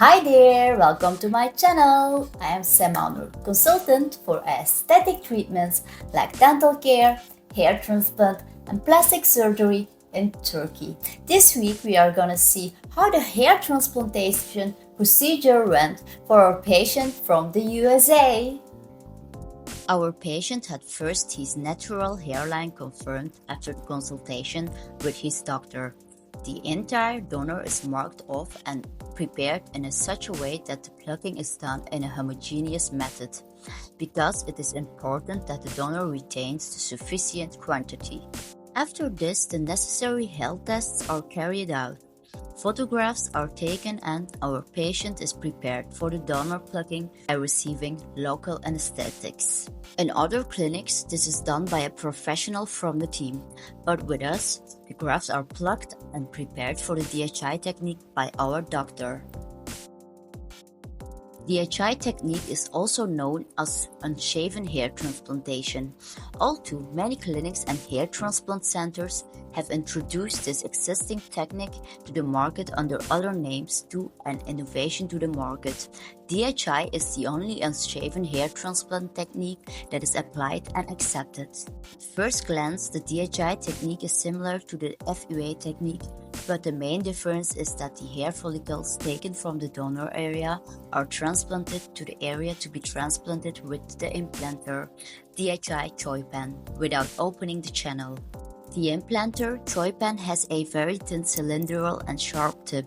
Hi there, welcome to my channel. I am Semanur, consultant for aesthetic treatments like dental care, hair transplant and plastic surgery in Turkey. This week we are gonna see how the hair transplantation procedure went for our patient from the USA. Our patient had first his natural hairline confirmed after the consultation with his doctor. The entire donor is marked off and prepared in such a way that the plucking is done in a homogeneous method, because it is important that the donor retains the sufficient quantity. After this, the necessary health tests are carried out. Photographs are taken and our patient is prepared for the donor plucking by receiving local anesthetics. In other clinics, this is done by a professional from the team, but with us, the grafts are plucked and prepared for the DHI technique by our doctor. DHI technique is also known as unshaven hair transplantation. All too many clinics and hair transplant centers have introduced this existing technique to the market under other names to an innovation to the market. DHI is the only unshaven hair transplant technique that is applied and accepted. At first glance, the DHI technique is similar to the FUA technique, but the main difference is that the hair follicles taken from the donor area are transplanted to the area to be transplanted with the implanter, DHI Choi pen, without opening the channel. The implanter Choi pen has a very thin cylindrical and sharp tip.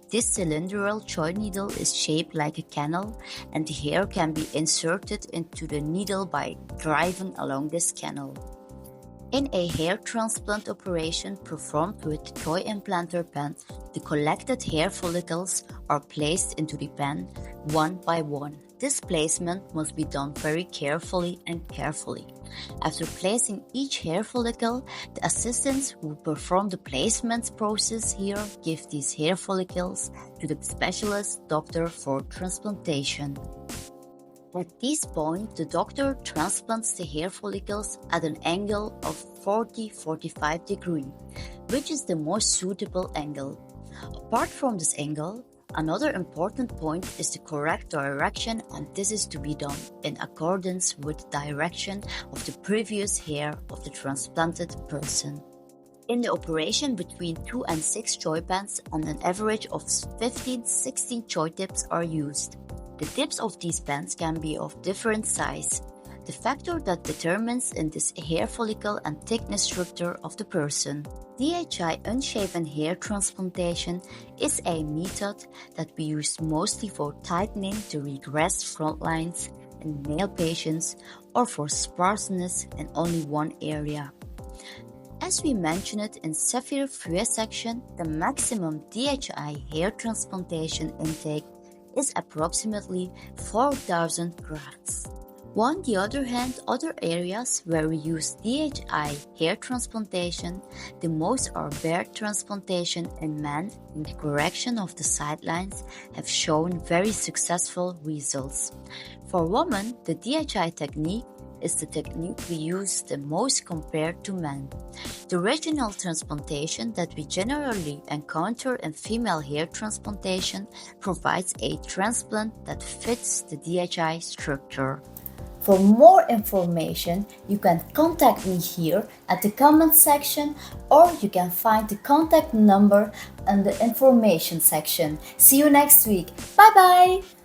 This cylindrical Choi needle is shaped like a canal, and the hair can be inserted into the needle by driving along this canal. In a hair transplant operation performed with Choi implanter pen, the collected hair follicles are placed into the pen one by one. This placement must be done very carefully and carefully. After placing each hair follicle, the assistants who perform the placement process here give these hair follicles to the specialist doctor for transplantation. At this point, the doctor transplants the hair follicles at an angle of 40-45 degrees, which is the most suitable angle. Apart from this angle, another important point is the correct direction, and this is to be done in accordance with the direction of the previous hair of the transplanted person. In the operation, between 2 and 6 Choi pens and an average of 15-16 Choi tips are used. The tips of these pens can be of different size. The factor that determines in this hair follicle and thickness structure of the person. DHI unshaven hair transplantation is a method that we use mostly for tightening the regressed front lines in male patients or for sparseness in only one area. As we mentioned in severe FUE section, the maximum DHI hair transplantation intake is approximately 4,000 grafts. On the other hand, other areas where we use DHI hair transplantation, the most are beard transplantation in men and the correction of the sidelines have shown very successful results. For women, the DHI technique is the technique we use the most compared to men. The regional transplantation that we generally encounter in female hair transplantation provides a transplant that fits the DHI structure. For more information, you can contact me here at the comment section, or you can find the contact number in the information section. See you next week. Bye bye!